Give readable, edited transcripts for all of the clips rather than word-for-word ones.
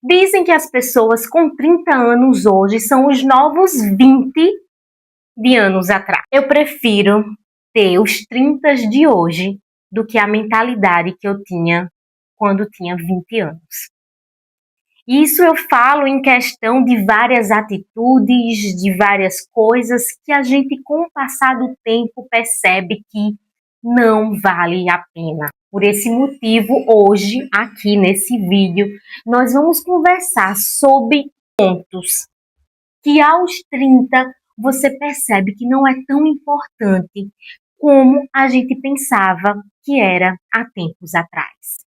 Dizem que as pessoas com 30 anos hoje são os novos 20 de anos atrás. Eu prefiro ter os 30 de hoje do que a mentalidade que eu tinha quando tinha 20 anos. Isso eu falo em questão de várias atitudes, de várias coisas que a gente, com o passar do tempo, percebe que não vale a pena. Por esse motivo, hoje, aqui nesse vídeo, nós vamos conversar sobre pontos que aos 30 você percebe que não é tão importante como a gente pensava que era há tempos atrás.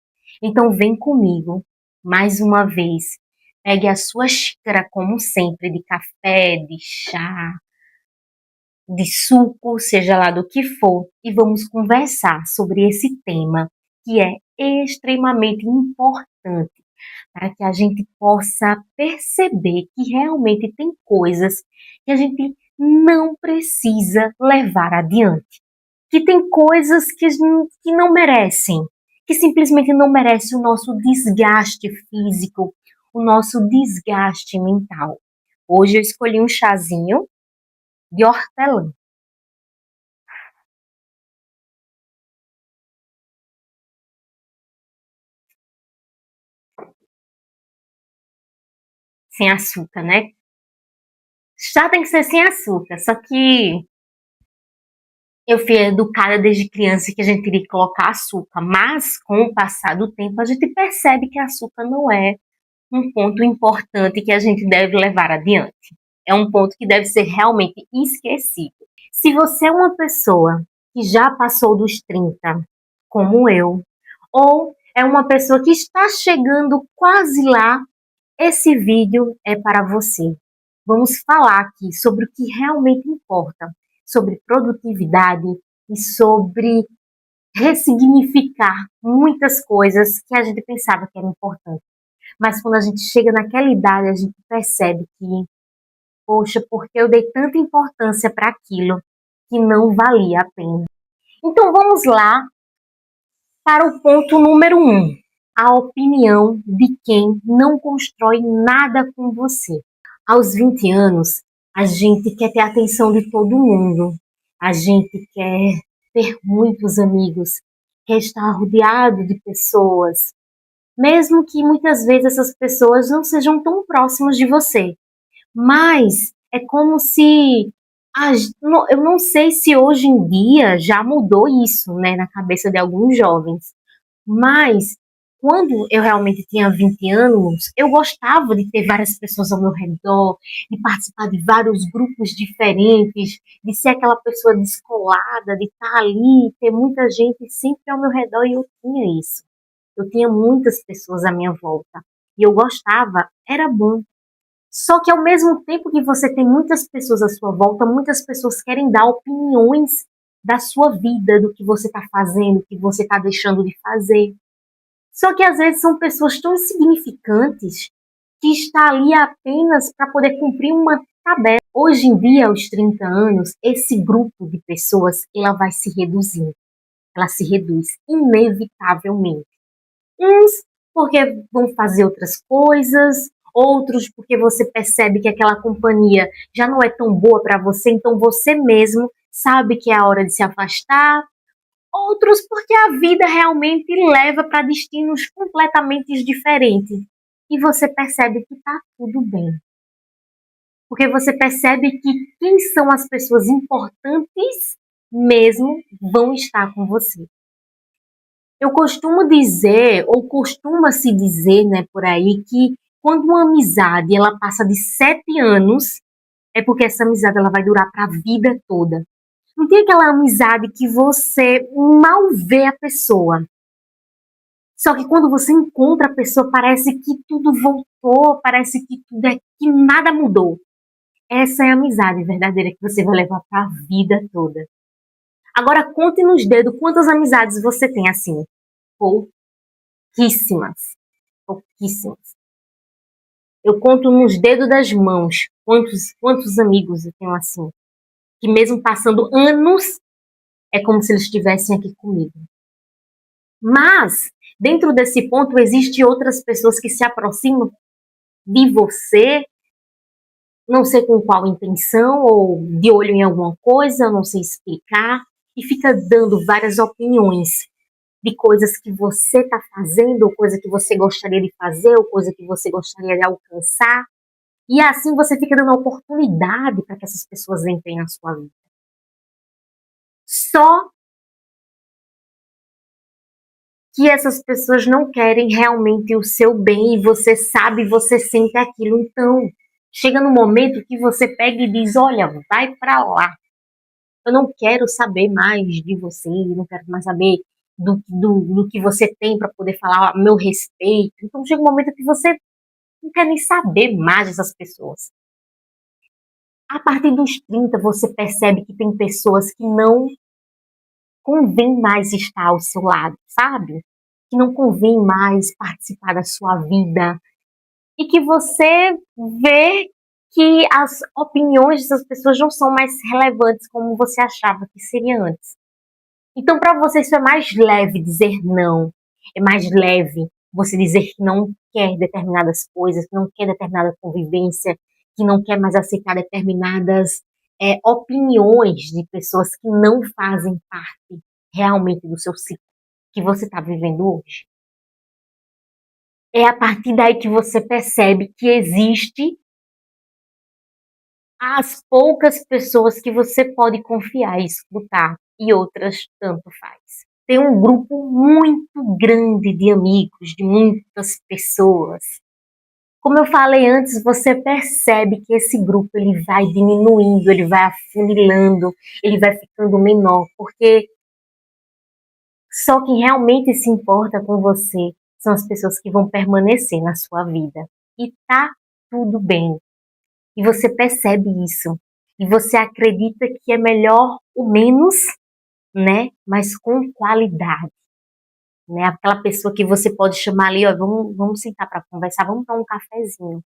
Então vem comigo, mais uma vez, pegue a sua xícara, como sempre, de café, de chá, de suco, seja lá do que for, e vamos conversar sobre esse tema que é extremamente importante para que a gente possa perceber que realmente tem coisas que a gente não precisa levar adiante, que tem coisas que não merecem, que simplesmente não merecem o nosso desgaste físico, o nosso desgaste mental. Hoje eu escolhi um chazinho de hortelã. Sem açúcar, né? Chá tem que ser sem açúcar, só que eu fui educada desde criança que a gente teria que colocar açúcar, mas com o passar do tempo a gente percebe que açúcar não é um ponto importante que a gente deve levar adiante. É um ponto que deve ser realmente esquecido. Se você é uma pessoa que já passou dos 30, como eu, ou é uma pessoa que está chegando quase lá, esse vídeo é para você. Vamos falar aqui sobre o que realmente importa, sobre produtividade e sobre ressignificar muitas coisas que a gente pensava que eram importantes. Mas quando a gente chega naquela idade, a gente percebe que, poxa, porque eu dei tanta importância para aquilo que não valia a pena. Então vamos lá para o ponto número 1. A opinião de quem não constrói nada com você. Aos 20 anos, a gente quer ter a atenção de todo mundo. A gente quer ter muitos amigos, quer estar rodeado de pessoas, mesmo que muitas vezes essas pessoas não sejam tão próximas de você. Mas é como se eu não sei se hoje em dia já mudou isso, né, na cabeça de alguns jovens. Mas quando eu realmente tinha 20 anos, eu gostava de ter várias pessoas ao meu redor, de participar de vários grupos diferentes, de ser aquela pessoa descolada, de estar ali, ter muita gente sempre ao meu redor, e eu tinha isso. Eu tinha muitas pessoas à minha volta e eu gostava, era bom. Só que ao mesmo tempo que você tem muitas pessoas à sua volta, muitas pessoas querem dar opiniões da sua vida, do que você está fazendo, do que você está deixando de fazer. Só que às vezes são pessoas tão insignificantes que está ali apenas para poder cumprir uma tabela. Hoje em dia, aos 30 anos, esse grupo de pessoas ela vai se reduzindo. Ela se reduz inevitavelmente. Uns porque vão fazer outras coisas, outros porque você percebe que aquela companhia já não é tão boa para você, então você mesmo sabe que é a hora de se afastar. Outros porque a vida realmente leva para destinos completamente diferentes. E você percebe que está tudo bem. Porque você percebe que quem são as pessoas importantes mesmo vão estar com você. Eu costumo dizer, ou costuma-se dizer, né, por aí, que quando uma amizade ela passa de 7 anos, é porque essa amizade ela vai durar para a vida toda. Não tem aquela amizade que você mal vê a pessoa. Só que quando você encontra a pessoa, parece que tudo voltou, parece que que nada mudou. Essa é a amizade verdadeira que você vai levar para a vida toda. Agora conte nos dedos quantas amizades você tem assim. Pouquíssimas. Pouquíssimas. Eu conto nos dedos das mãos quantos amigos eu tenho assim. Que mesmo passando anos, é como se eles estivessem aqui comigo. Mas, dentro desse ponto, existem outras pessoas que se aproximam de você, não sei com qual intenção, ou de olho em alguma coisa, não sei explicar, e fica dando várias opiniões de coisas que você está fazendo, ou coisa que você gostaria de fazer, ou coisa que você gostaria de alcançar. E assim você fica dando oportunidade para que essas pessoas entrem na sua vida. Só que essas pessoas não querem realmente o seu bem e você sabe, você sente aquilo. Então, chega no momento que você pega e diz: olha, vai para lá. Eu não quero saber mais de você, não quero mais saber do que você tem para poder falar a meu respeito. Então, chega um momento que você não quer nem saber mais dessas pessoas. A partir dos 30, você percebe que tem pessoas que não convém mais estar ao seu lado, sabe? Que não convém mais participar da sua vida. E que você vê que as opiniões dessas pessoas não são mais relevantes como você achava que seria antes. Então, para você, isso é mais leve dizer não. É mais leve você dizer que não quer determinadas coisas, que não quer determinada convivência, que não quer mais aceitar determinadas opiniões de pessoas que não fazem parte realmente do seu ciclo que você está vivendo hoje. É a partir daí que você percebe que existe as poucas pessoas que você pode confiar e escutar, e outras tanto faz. Tem um grupo muito grande de amigos, de muitas pessoas. Como eu falei antes, você percebe que esse grupo ele vai diminuindo, ele vai afunilando, ele vai ficando menor, porque só quem realmente se importa com você são as pessoas que vão permanecer na sua vida. E tá tudo bem. E você percebe isso. E você acredita que é melhor o menos, né? Mas com qualidade. Né? Aquela pessoa que você pode chamar ali, ó, vamos sentar para conversar, vamos tomar um cafezinho.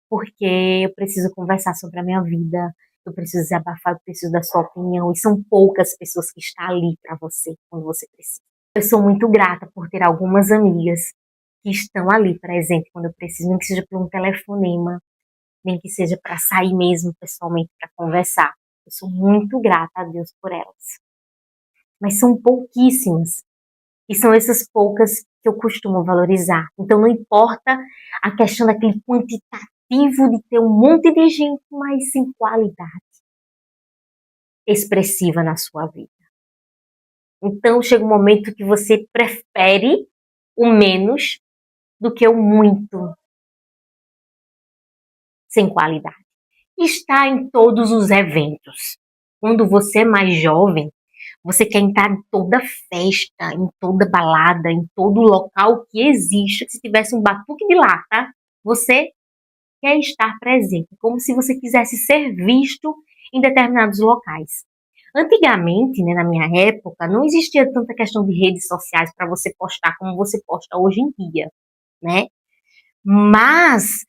Porque eu preciso conversar sobre a minha vida, eu preciso desabafar, eu preciso da sua opinião. E são poucas pessoas que estão ali para você quando você precisa. Eu sou muito grata por ter algumas amigas que estão ali presentes quando eu preciso, nem que seja por um telefonema, nem que seja para sair mesmo pessoalmente para conversar. Eu sou muito grata a Deus por elas. Mas são pouquíssimas. E são essas poucas que eu costumo valorizar. Então não importa a questão daquele quantitativo de ter um monte de gente, mas sem qualidade expressiva na sua vida. Então chega um momento que você prefere o menos do que o muito sem qualidade. Está em todos os eventos. Quando você é mais jovem, você quer entrar em toda festa, em toda balada, em todo local que existe. Se tivesse um batuque de lata, você quer estar presente, como se você quisesse ser visto em determinados locais. Antigamente, né, na minha época, não existia tanta questão de redes sociais para você postar como você posta hoje em dia, né? Mas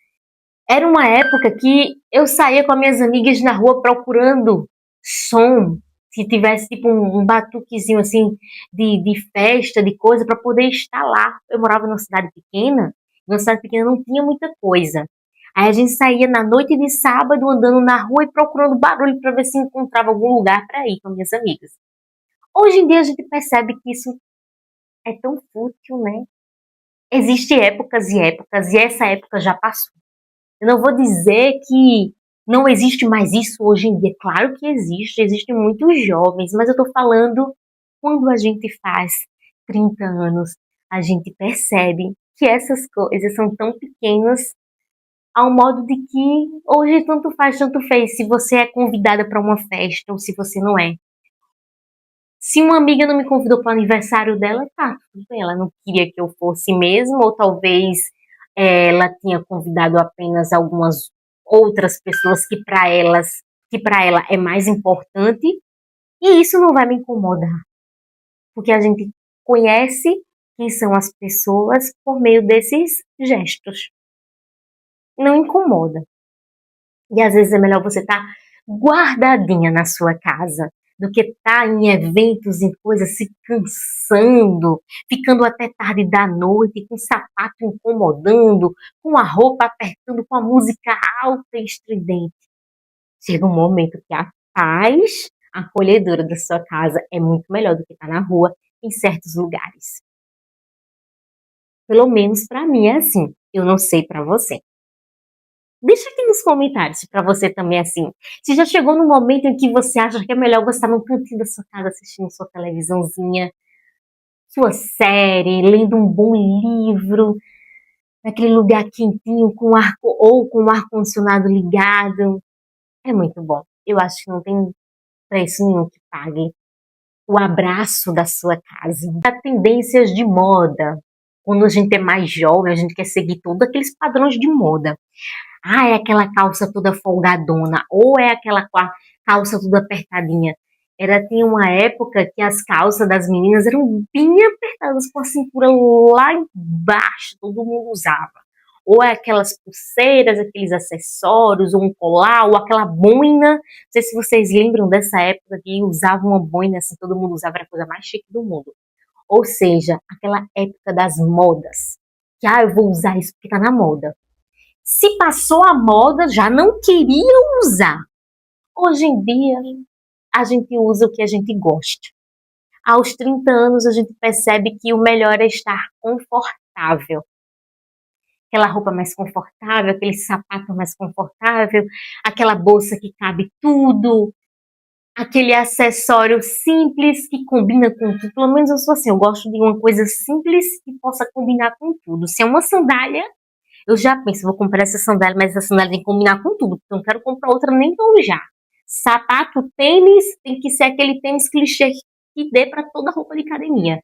era uma época que eu saía com as minhas amigas na rua procurando som, se tivesse tipo um batuquezinho assim de festa, de coisa, para poder estar lá. Eu morava numa cidade pequena, e numa cidade pequena não tinha muita coisa. Aí a gente saía na noite de sábado andando na rua e procurando barulho para ver se encontrava algum lugar para ir com minhas amigas. Hoje em dia a gente percebe que isso é tão fútil, né? Existem épocas e épocas, e essa época já passou. Eu não vou dizer que não existe mais isso hoje em dia. Claro que existe, existem muitos jovens, mas eu estou falando quando a gente faz 30 anos, a gente percebe que essas coisas são tão pequenas ao modo de que hoje tanto faz, tanto fez, se você é convidada para uma festa ou se você não é. Se uma amiga não me convidou para o aniversário dela, tá, tudo bem, ela não queria que eu fosse mesmo, ou talvez ela tinha convidado apenas algumas outras pessoas que para ela é mais importante, e isso não vai me incomodar, porque a gente conhece quem são as pessoas por meio desses gestos. Não incomoda. E às vezes é melhor você estar guardadinha na sua casa do que estar em eventos, em coisas, se cansando, ficando até tarde da noite, com o sapato incomodando, com a roupa apertando, com a música alta e estridente. Chega um momento que a paz acolhedora da sua casa é muito melhor do que estar na rua em certos lugares. Pelo menos para mim é assim. Eu não sei para você. Deixa aqui nos comentários se para você também é assim. Se já chegou no momento em que você acha que é melhor você estar num cantinho da sua casa assistindo sua televisãozinha, sua série, lendo um bom livro, naquele lugar quentinho com ar ou com o ar-condicionado ligado. É muito bom. Eu acho que não tem preço nenhum que pague o abraço da sua casa. Há tendências de moda. Quando a gente é mais jovem, a gente quer seguir todos aqueles padrões de moda. Ah, é aquela calça toda folgadona, ou é aquela calça toda apertadinha. Tinha uma época que as calças das meninas eram bem apertadas, com a cintura lá embaixo, todo mundo usava. Ou é aquelas pulseiras, aqueles acessórios, ou um colar, ou aquela boina. Não sei se vocês lembram dessa época que usavam uma boina, assim, todo mundo usava, era a coisa mais chique do mundo. Ou seja, aquela época das modas. Que, eu vou usar isso porque tá na moda. Se passou a moda, já não queriam usar. Hoje em dia, a gente usa o que a gente gosta. Aos 30 anos, a gente percebe que o melhor é estar confortável. Aquela roupa mais confortável, aquele sapato mais confortável, aquela bolsa que cabe tudo, aquele acessório simples que combina com tudo. Pelo menos eu sou assim, eu gosto de uma coisa simples que possa combinar com tudo. Se é uma sandália, eu já penso, vou comprar essa sandália, mas essa sandália tem que combinar com tudo, porque eu não quero comprar outra nem tão já. Sapato, tênis, tem que ser aquele tênis clichê que dê para toda roupa de academia.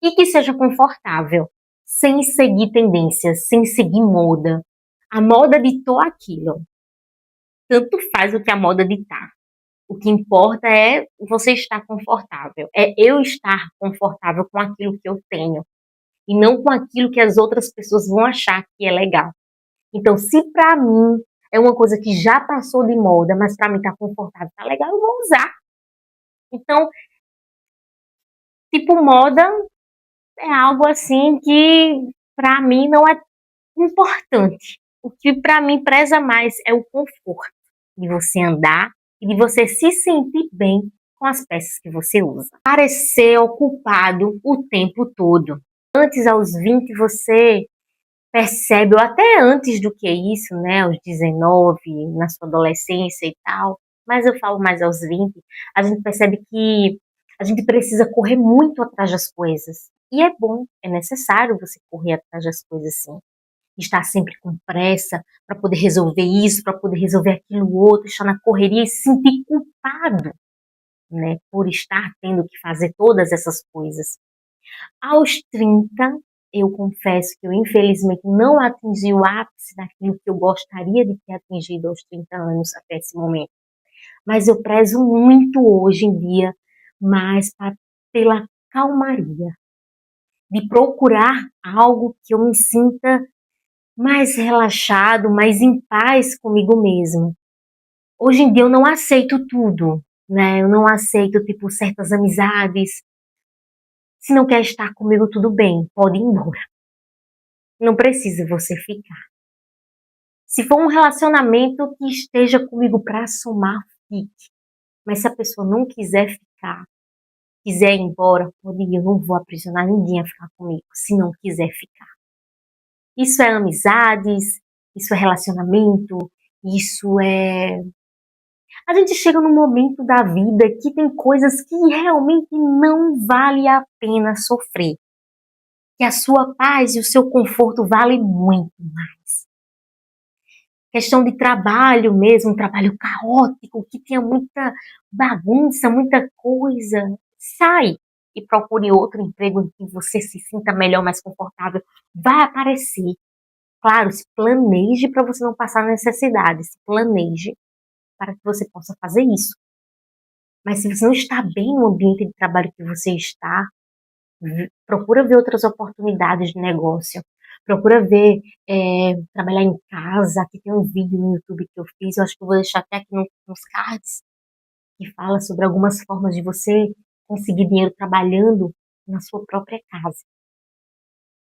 E que seja confortável, sem seguir tendências, sem seguir moda. A moda ditou aquilo. Tanto faz o que a moda ditar. O que importa é você estar confortável. É eu estar confortável com aquilo que eu tenho. E não com aquilo que as outras pessoas vão achar que é legal. Então, se pra mim é uma coisa que já passou de moda, mas pra mim tá confortável, tá legal, eu vou usar. Então, tipo, moda é algo assim que pra mim não é importante. O que pra mim preza mais é o conforto de você andar e de você se sentir bem com as peças que você usa. Parecer ocupado o tempo todo. Antes, aos 20, você percebe, ou até antes do que isso, né, aos 19, na sua adolescência e tal, mas eu falo mais aos 20, a gente percebe que a gente precisa correr muito atrás das coisas. E é bom, é necessário você correr atrás das coisas sim. Estar sempre com pressa para poder resolver isso, para poder resolver aquilo outro, estar na correria e se sentir culpado, né, por estar tendo que fazer todas essas coisas. Aos 30, eu confesso que eu infelizmente não atingi o ápice daquilo que eu gostaria de ter atingido aos 30 anos até esse momento. Mas eu prezo muito hoje em dia mais pela calmaria, de procurar algo que eu me sinta mais relaxado, mais em paz comigo mesmo. Hoje em dia eu não aceito tudo, né? Eu não aceito, tipo, certas amizades. Se não quer estar comigo, tudo bem, pode ir embora. Não precisa você ficar. Se for um relacionamento que esteja comigo para somar, fique. Mas se a pessoa não quiser ficar, quiser ir embora, pode ir. Eu não vou aprisionar ninguém a ficar comigo, se não quiser ficar. Isso é amizades, isso é relacionamento, isso é... A gente chega num momento da vida que tem coisas que realmente não vale a pena sofrer. Que a sua paz e o seu conforto valem muito mais. Questão de trabalho mesmo, um trabalho caótico, que tinha muita bagunça, muita coisa. Sai e procure outro emprego em que você se sinta melhor, mais confortável. Vai aparecer. Claro, se planeje para você não passar necessidade. Se planeje para que você possa fazer isso. Mas se você não está bem no ambiente de trabalho que você está, procura ver outras oportunidades de negócio. Procura ver, trabalhar em casa. Aqui tem um vídeo no YouTube que eu fiz, eu acho que eu vou deixar até aqui nos cards. que fala sobre algumas formas de você conseguir dinheiro trabalhando na sua própria casa.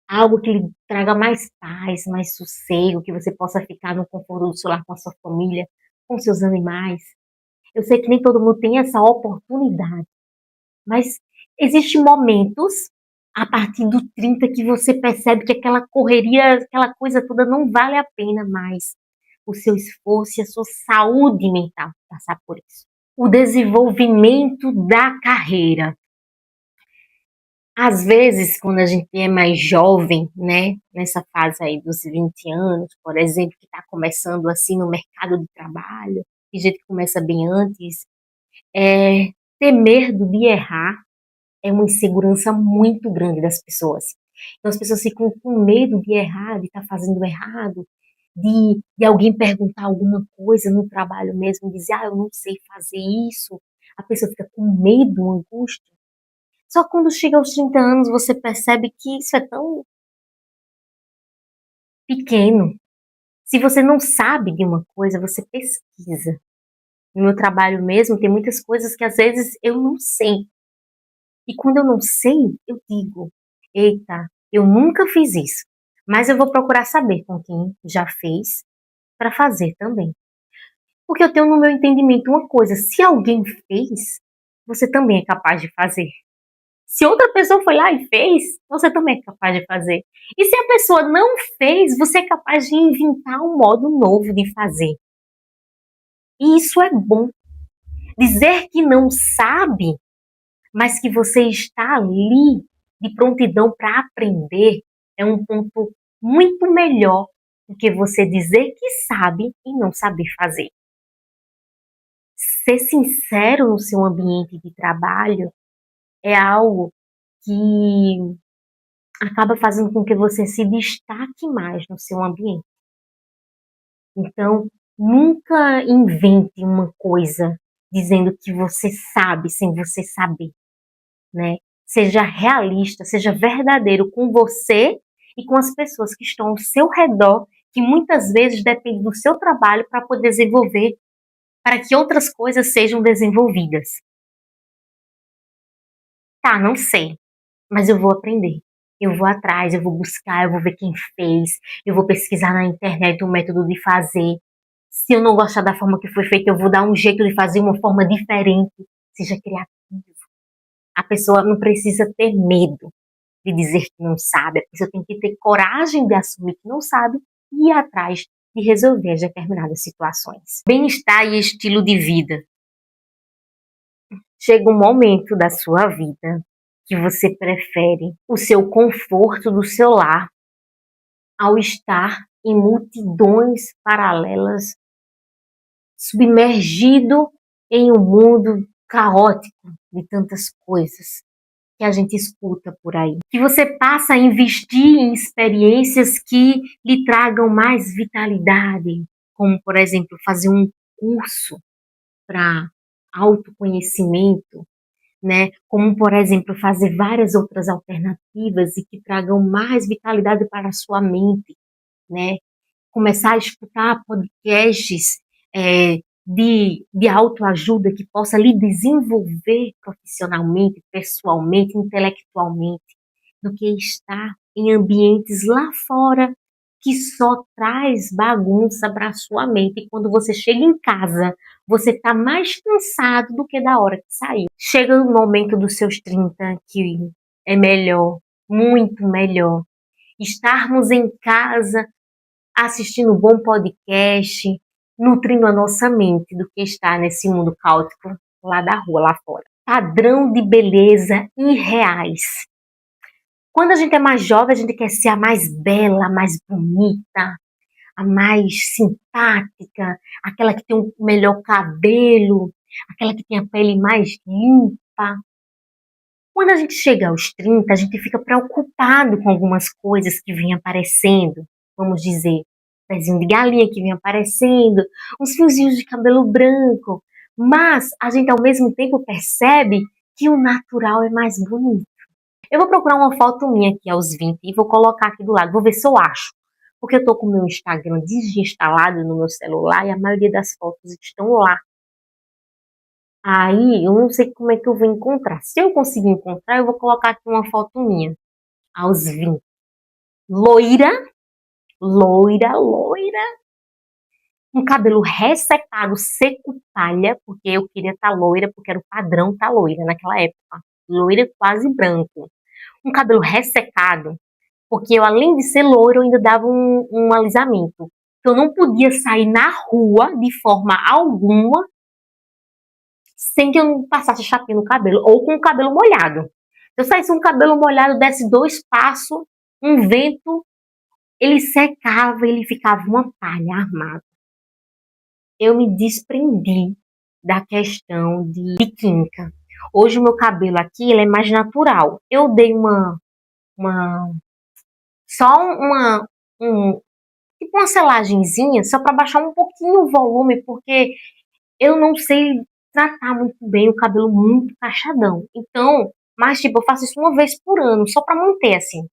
Algo que lhe traga mais paz, mais sossego, que você possa ficar no conforto do seu lar com a sua família, com seus animais. Eu sei que nem todo mundo tem essa oportunidade, mas existem momentos a partir do 30 que você percebe que aquela correria, aquela coisa toda não vale a pena mais o seu esforço e a sua saúde mental passar por isso. O desenvolvimento da carreira. Às vezes, quando a gente é mais jovem, né, nessa fase aí dos 20 anos, por exemplo, que está começando assim no mercado de trabalho, tem gente que começa bem antes, ter medo de errar é uma insegurança muito grande das pessoas. Então as pessoas ficam com medo de errar, de estar fazendo errado, de alguém perguntar alguma coisa no trabalho mesmo, dizer, eu não sei fazer isso. A pessoa fica com medo, angústia. Só que quando chega aos 30 anos você percebe que isso é tão pequeno. Se você não sabe de uma coisa, você pesquisa. No meu trabalho mesmo, tem muitas coisas que às vezes eu não sei. E quando eu não sei, eu digo: eita, eu nunca fiz isso, mas eu vou procurar saber com quem já fez para fazer também. Porque eu tenho no meu entendimento uma coisa: se alguém fez, você também é capaz de fazer. Se outra pessoa foi lá e fez, você também é capaz de fazer. E se a pessoa não fez, você é capaz de inventar um modo novo de fazer. E isso é bom. Dizer que não sabe, mas que você está ali de prontidão para aprender, é um ponto muito melhor do que você dizer que sabe e não saber fazer. Ser sincero no seu ambiente de trabalho é algo que acaba fazendo com que você se destaque mais no seu ambiente. Então, nunca invente uma coisa dizendo que você sabe sem você saber, né? Seja realista, seja verdadeiro com você e com as pessoas que estão ao seu redor, que muitas vezes dependem do seu trabalho para poder desenvolver, para que outras coisas sejam desenvolvidas. Tá, não sei, mas eu vou aprender. Eu vou atrás, eu vou buscar, eu vou ver quem fez, eu vou pesquisar na internet o método de fazer. Se eu não gostar da forma que foi feita, eu vou dar um jeito de fazer uma forma diferente. Seja criativo. A pessoa não precisa ter medo de dizer que não sabe. A pessoa tem que ter coragem de assumir que não sabe e ir atrás de resolver as determinadas situações. Bem-estar e estilo de vida. Chega um momento da sua vida que você prefere o seu conforto do seu lar ao estar em multidões paralelas, submergido em um mundo caótico de tantas coisas que a gente escuta por aí. Que você passa a investir em experiências que lhe tragam mais vitalidade, como, por exemplo, fazer um curso para autoconhecimento, né? Como, por exemplo, fazer várias outras alternativas e que tragam mais vitalidade para a sua mente, né? Começar a escutar podcasts de autoajuda que possa lhe desenvolver profissionalmente, pessoalmente, intelectualmente, do que estar em ambientes lá fora que só traz bagunça para a sua mente. E quando você chega em casa, você está mais cansado do que da hora que saiu. Chega no momento dos seus 30 que é melhor, muito melhor, estarmos em casa assistindo um bom podcast, nutrindo a nossa mente do que está nesse mundo caótico lá da rua, lá fora. Padrão de beleza irreais. Quando a gente é mais jovem, a gente quer ser a mais bela, a mais bonita, a mais simpática, aquela que tem o melhor cabelo, aquela que tem a pele mais limpa. Quando a gente chega aos 30, a gente fica preocupado com algumas coisas que vêm aparecendo, vamos dizer, pezinho de galinha que vem aparecendo, uns fiozinhos de cabelo branco, mas a gente ao mesmo tempo percebe que o natural é mais bonito. Eu vou procurar uma foto minha aqui aos 20 e vou colocar aqui do lado, vou ver se eu acho, porque eu tô com o meu Instagram desinstalado no meu celular e a maioria das fotos estão lá. Aí eu não sei como é que eu vou encontrar. Se eu conseguir encontrar, eu vou colocar aqui uma foto minha, aos 20. Loira, loira, com cabelo ressecado, seco palha, porque eu queria estar loira, porque era o padrão estar loira naquela época. Loira quase branco. Um cabelo ressecado, porque eu, além de ser loira, eu ainda dava um alisamento. Eu não podia sair na rua de forma alguma sem que eu não passasse chapinha no cabelo, ou com o cabelo molhado. Se eu saísse com o cabelo molhado, desse 2 passos, um vento, ele secava, ele ficava uma palha armada. Eu me desprendi da questão de química. Hoje o meu cabelo aqui ele é mais natural. Eu dei uma só um, tipo uma selagenzinha, só para baixar um pouquinho o volume, porque eu não sei tratar muito bem o cabelo muito cachadão. Então, mas tipo, eu faço isso uma vez por ano, só para manter assim.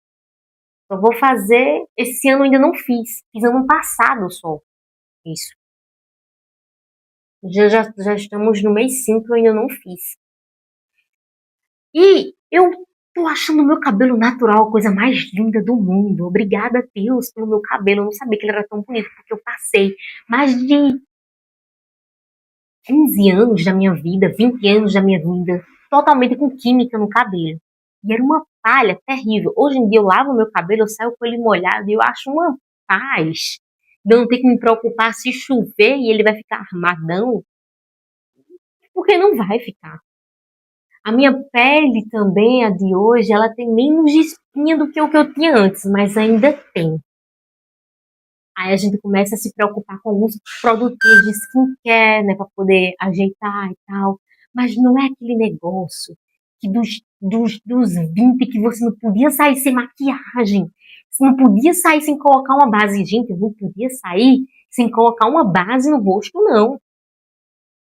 Eu vou fazer, esse ano eu ainda não fiz ano passado só isso. Já estamos no mês 5 eu ainda não fiz. E eu tô achando o meu cabelo natural a coisa mais linda do mundo. Obrigada a Deus pelo meu cabelo. Eu não sabia que ele era tão bonito, porque eu passei mais de 15 anos da minha vida, 20 anos da minha vida, totalmente com química no cabelo. E era uma palha terrível. Hoje em dia eu lavo meu cabelo, eu saio com ele molhado e eu acho uma paz. De eu não ter que me preocupar se chover e ele vai ficar armadão, porque não vai ficar. A minha pele também, a de hoje, ela tem menos espinha do que o que eu tinha antes, mas ainda tem. Aí a gente começa a se preocupar com alguns produtinhos de skincare, né, para poder ajeitar e tal. Mas não é aquele negócio que dos 20 que você não podia sair sem maquiagem. Você não podia sair sem colocar uma base. Gente, eu não podia sair sem colocar uma base no rosto, não.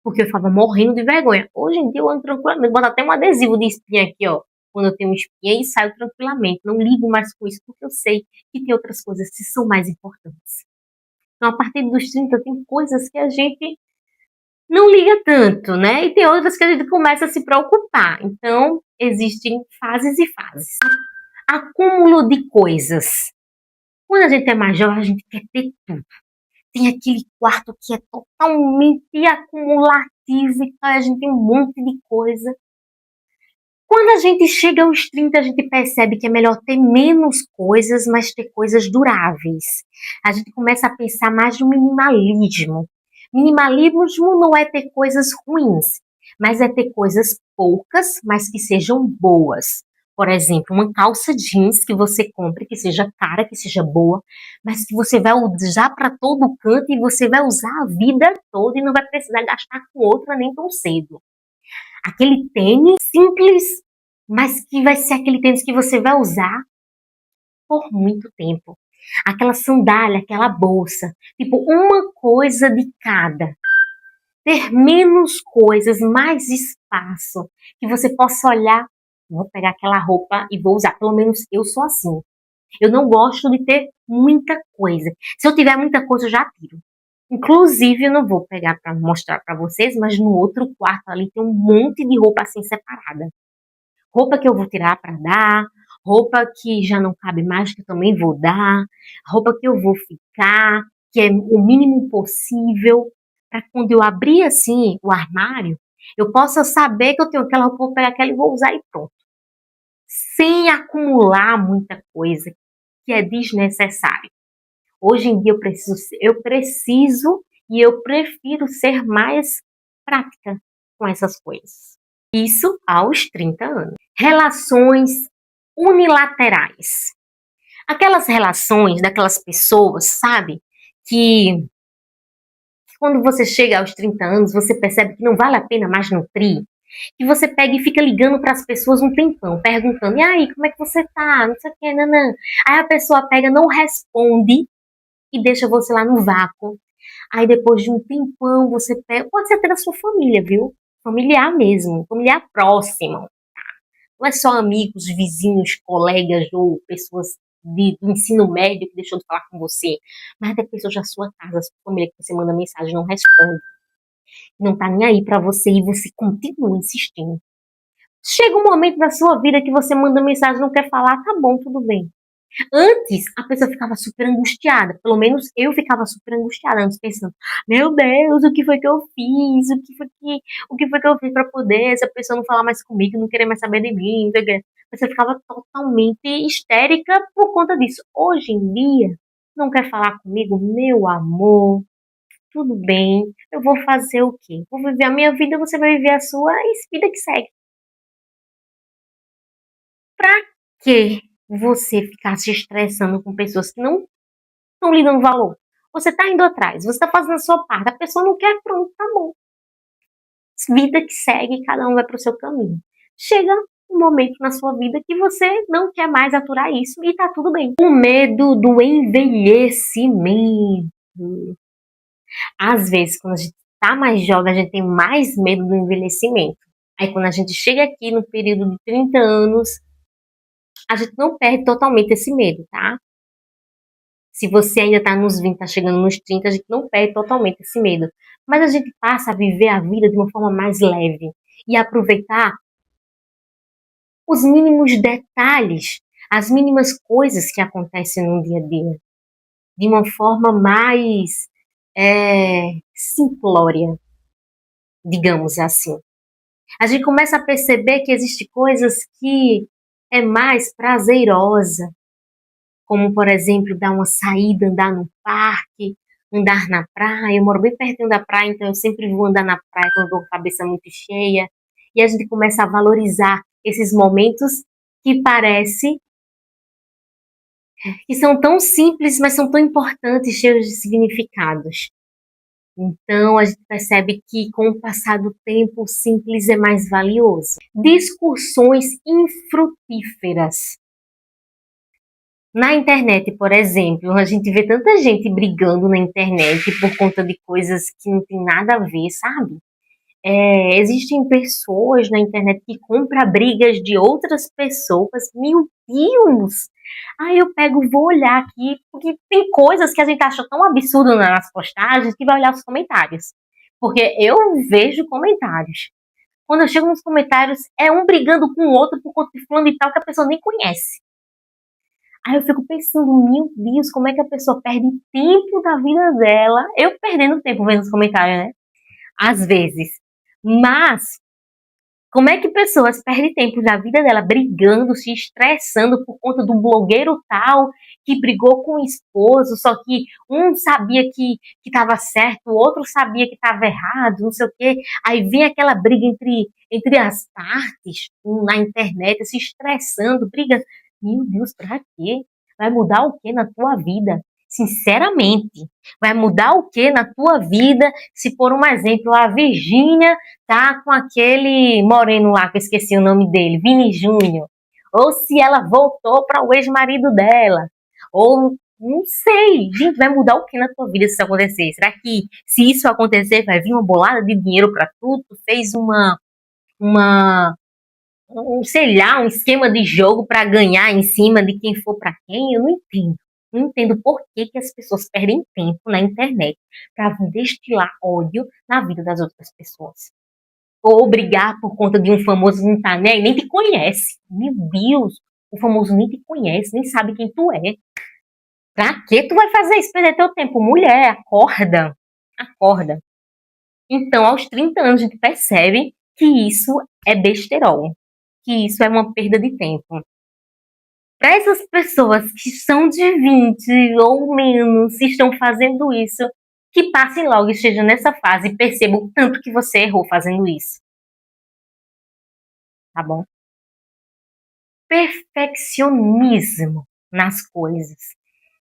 Porque eu ficava morrendo de vergonha. Hoje em dia eu ando tranquilamente, boto até um adesivo de espinha aqui, ó. Quando eu tenho espinha e saio tranquilamente. Não ligo mais com isso, porque eu sei que tem outras coisas que são mais importantes. Então, a partir dos 30 tem coisas que a gente não liga tanto, né? E tem outras que a gente começa a se preocupar. Então, existem fases e fases. Acúmulo de coisas. Quando a gente é mais jovem, a gente quer ter tudo. Tem aquele quarto que é totalmente acumulativo e tal, a gente tem um monte de coisa. Quando a gente chega aos 30, a gente percebe que é melhor ter menos coisas, mas ter coisas duráveis. A gente começa a pensar mais no minimalismo. Minimalismo não é ter coisas ruins, mas é ter coisas poucas, mas que sejam boas. Por exemplo, uma calça jeans que você compre, que seja cara, que seja boa, mas que você vai usar para todo canto e você vai usar a vida toda e não vai precisar gastar com outra nem tão cedo. Aquele tênis simples, mas que vai ser aquele tênis que você vai usar por muito tempo. Aquela sandália, aquela bolsa. Tipo, uma coisa de cada. Ter menos coisas, mais espaço. Que você possa olhar. Vou pegar aquela roupa e vou usar. Pelo menos eu sou assim. Eu não gosto de ter muita coisa. Se eu tiver muita coisa, eu já tiro. Inclusive, eu não vou pegar para mostrar para vocês, mas no outro quarto ali tem um monte de roupa assim separada. Roupa que eu vou tirar para dar, roupa que já não cabe mais, que eu também vou dar, roupa que eu vou ficar, que é o mínimo possível, para quando eu abrir assim o armário, eu possa saber que eu tenho aquela roupa, vou pegar aquela e vou usar e pronto. Sem acumular muita coisa que é desnecessário. Hoje em dia eu preciso e eu prefiro ser mais prática com essas coisas. Isso aos 30 anos. Relações unilaterais. Aquelas relações daquelas pessoas, sabe? Que quando você chega aos 30 anos, você percebe que não vale a pena mais nutrir. Que você pega e fica ligando para as pessoas um tempão, perguntando: e aí, como é que você tá? Não sei o que, nanã. Aí a pessoa pega, não responde e deixa você lá no vácuo. Aí depois de um tempão você pega, pode ser até da sua família, viu? Familiar mesmo, familiar próximo. Não é só amigos, vizinhos, colegas ou pessoas do ensino médio que deixou de falar com você, mas até pessoas da sua casa, sua família que você manda mensagem e não responde. não tá nem aí pra você e você continua insistindo. Chega um momento da sua vida que você manda mensagem, não quer falar, tá bom, tudo bem. Antes, a pessoa ficava super angustiada. Pelo menos eu ficava super angustiada antes, pensando: meu Deus, o que foi que eu fiz? O que foi que eu fiz pra poder essa pessoa não falar mais comigo, não querer mais saber de mim? Você ficava totalmente histérica por conta disso. Hoje em dia, não quer falar comigo? Meu amor, tudo bem. Eu vou fazer o quê? Vou viver a minha vida, você vai viver a sua e vida que segue. Pra que você ficar se estressando com pessoas que não estão lhe dando valor? Você está indo atrás, você está fazendo a sua parte, a pessoa não quer, pronto, tá bom. Vida que segue, cada um vai para o seu caminho. Chega um momento na sua vida que você não quer mais aturar isso e tá tudo bem. O medo do envelhecimento. Às vezes, quando a gente tá mais jovem, a gente tem mais medo do envelhecimento. Aí quando a gente chega aqui no período de 30 anos, a gente não perde totalmente esse medo, tá? Se você ainda está nos 20, está chegando nos 30, a gente não perde totalmente esse medo. Mas a gente passa a viver a vida de uma forma mais leve e aproveitar os mínimos detalhes, as mínimas coisas que acontecem no dia a dia, de uma forma mais simplória, digamos assim. A gente começa a perceber que existem coisas que é mais prazerosa, como, por exemplo, dar uma saída, andar no parque, andar na praia. Eu moro bem pertinho da praia, então eu sempre vou andar na praia quando eu tô com a cabeça muito cheia. E a gente começa a valorizar esses momentos que parece que são tão simples, mas são tão importantes, cheios de significados. Então, a gente percebe que, com o passar do tempo, o simples é mais valioso. Discussões infrutíferas. Na internet, por exemplo, a gente vê tanta gente brigando na internet por conta de coisas que não tem nada a ver, sabe? Existem pessoas na internet que compram brigas de outras pessoas. Meu Deus! Aí eu pego, vou olhar aqui, porque tem coisas que a gente acha tão absurdo nas postagens que vai olhar os comentários. Porque eu vejo comentários. Quando eu chego nos comentários, é um brigando com o outro por conta de fulano e tal que a pessoa nem conhece. Aí eu fico pensando, meu Deus, como é que a pessoa perde tempo da vida dela? Eu perdendo tempo vendo os comentários, né? Às vezes. Mas, como é que pessoas perdem tempo da vida dela brigando, se estressando por conta do blogueiro tal que brigou com o esposo, só que um sabia que estava certo, o outro sabia que estava errado, não sei o quê. Aí vem aquela briga entre as partes na internet, se estressando, briga. Meu Deus, pra quê? Vai mudar o que na tua vida? Sinceramente, vai mudar o que na tua vida se, por um exemplo, a Virgínia tá com aquele moreno lá, que eu esqueci o nome dele, Vini Júnior, ou se ela voltou para o ex-marido dela, ou não sei, gente, vai mudar o que na tua vida se isso acontecer? Será que se isso acontecer vai vir uma bolada de dinheiro para tudo? Tu fez uma sei lá, um esquema de jogo para ganhar em cima de quem for para quem? Eu não entendo. Não entendo por que, que as pessoas perdem tempo na internet para destilar ódio na vida das outras pessoas. Ou brigar por conta de um famoso que não tá nem te conhece. Meu Deus, o famoso nem te conhece, nem sabe quem tu é. Pra que tu vai fazer isso? Perder teu tempo? Mulher, acorda. Acorda. Então, aos 30 anos, a gente percebe que isso é besterol. Que isso é uma perda de tempo. Para essas pessoas que são de 20 ou menos, e estão fazendo isso, que passem logo e estejam nessa fase e percebam o tanto que você errou fazendo isso. Tá bom? Perfeccionismo nas coisas.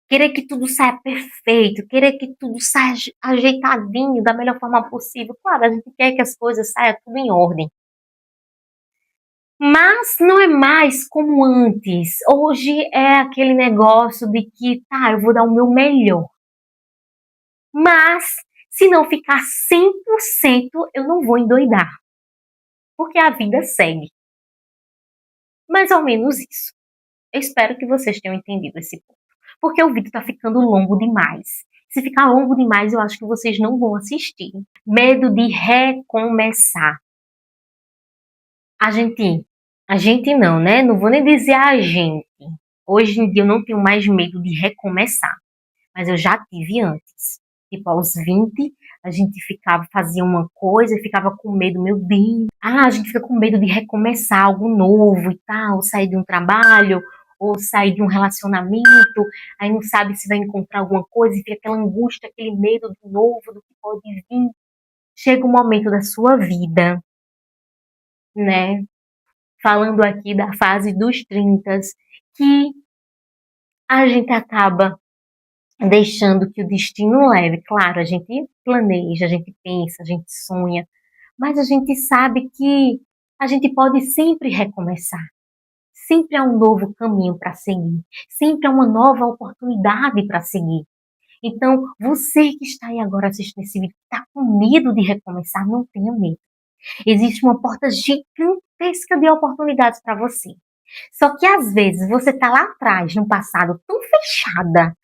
Querer que tudo saia perfeito, querer que tudo saia ajeitadinho da melhor forma possível. Claro, a gente quer que as coisas saiam tudo em ordem. Mas não é mais como antes. Hoje é aquele negócio de que, tá, eu vou dar o meu melhor. Mas, se não ficar 100%, eu não vou endoidar. Porque a vida segue. Mais ou menos isso. Eu espero que vocês tenham entendido esse ponto. Porque o vídeo está ficando longo demais. Se ficar longo demais, eu acho que vocês não vão assistir. Medo de recomeçar. A gente não, né? Não vou nem dizer a gente. Hoje em dia eu não tenho mais medo de recomeçar, mas eu já tive antes. Tipo, aos 20, a gente fazia uma coisa e ficava com medo, meu Deus. A gente fica com medo de recomeçar algo novo e tal, sair de um trabalho, ou sair de um relacionamento, aí não sabe se vai encontrar alguma coisa, e fica aquela angústia, aquele medo do novo, do que pode vir. Chega um momento da sua vida, né? Falando aqui da fase dos 30, que a gente acaba deixando que o destino leve. Claro, a gente planeja, a gente pensa, a gente sonha, mas a gente sabe que a gente pode sempre recomeçar. Sempre há um novo caminho para seguir, sempre há uma nova oportunidade para seguir. Então, você que está aí agora assistindo esse vídeo, está com medo de recomeçar, não tenha medo. Existe uma porta gigantesca de oportunidades para você. Só que às vezes você está lá atrás, no passado, tão fechada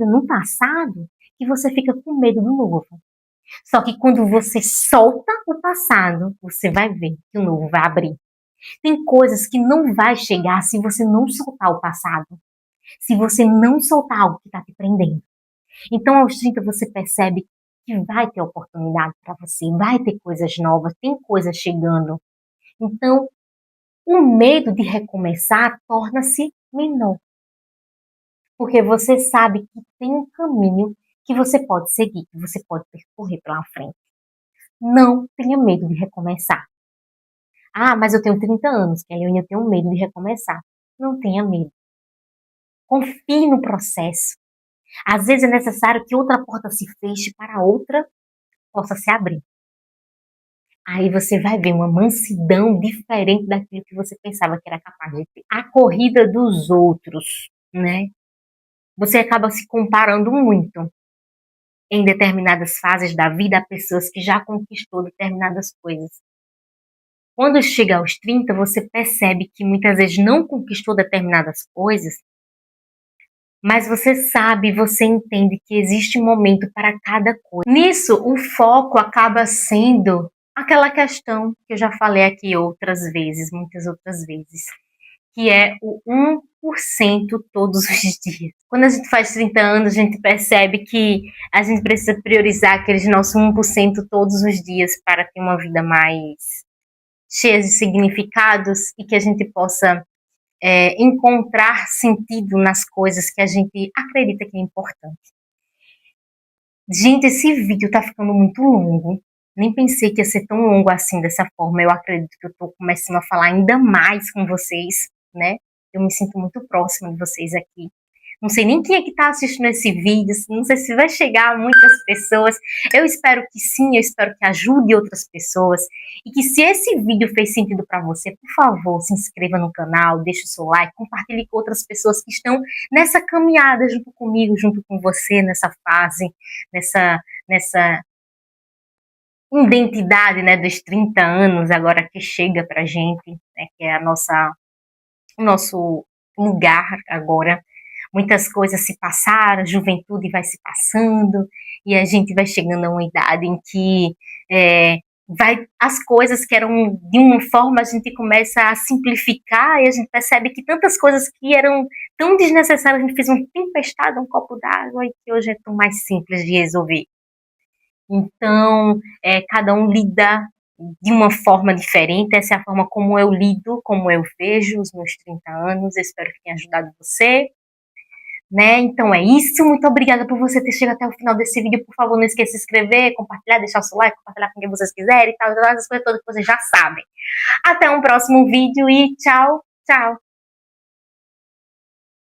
no passado, que você fica com medo do novo. Só que quando você solta o passado, você vai ver que o novo vai abrir. Tem coisas que não vai chegar se você não soltar o passado. Se você não soltar algo que está te prendendo. Então, aos 30, você percebe que vai ter oportunidade para você, vai ter coisas novas, tem coisas chegando. Então, o medo de recomeçar torna-se menor. Porque você sabe que tem um caminho que você pode seguir, que você pode percorrer pela frente. Não tenha medo de recomeçar. Ah, mas eu tenho 30 anos, que aí eu ainda tenho medo de recomeçar. Não tenha medo. Confie no processo. Às vezes é necessário que outra porta se feche para outra possa se abrir. Aí você vai ver uma mansidão diferente daquilo que você pensava que era capaz de ter. A corrida dos outros, né? Você acaba se comparando muito em determinadas fases da vida a pessoas que já conquistou determinadas coisas. Quando chega aos 30, você percebe que muitas vezes não conquistou determinadas coisas, mas você sabe, você entende que existe um momento para cada coisa. Nisso, o foco acaba sendo aquela questão que eu já falei aqui outras vezes, muitas outras vezes, que é o 1% todos os dias. Quando a gente faz 30 anos, a gente percebe que a gente precisa priorizar aqueles nossos 1% todos os dias para ter uma vida mais cheia de significados e que a gente possa encontrar sentido nas coisas que a gente acredita que é importante. Gente, esse vídeo tá ficando muito longo. Nem pensei que ia ser tão longo assim, dessa forma. Eu acredito que eu tô começando a falar ainda mais com vocês, né? Eu me sinto muito próxima de vocês aqui. Não sei nem quem é que está assistindo esse vídeo, não sei se vai chegar a muitas pessoas. Eu espero que sim, eu espero que ajude outras pessoas. E que se esse vídeo fez sentido para você, por favor, se inscreva no canal, deixe o seu like, compartilhe com outras pessoas que estão nessa caminhada junto comigo, junto com você, nessa fase, nessa identidade, né, dos 30 anos agora que chega pra gente, né, que é o nosso lugar agora. Muitas coisas se passaram, a juventude vai se passando e a gente vai chegando a uma idade em que as coisas que eram de uma forma, a gente começa a simplificar e a gente percebe que tantas coisas que eram tão desnecessárias, a gente fez uma tempestade, um copo d'água, e que hoje é tão mais simples de resolver. Então, cada um lida de uma forma diferente, essa é a forma como eu lido, como eu vejo os meus 30 anos, eu espero que tenha ajudado você. Né? Então é isso, muito obrigada por você ter chegado até o final desse vídeo. Por favor, não esqueça de se inscrever, compartilhar, deixar o seu like, compartilhar com quem vocês quiserem e tal, essas coisas todas que vocês já sabem. Até um próximo vídeo e tchau, tchau!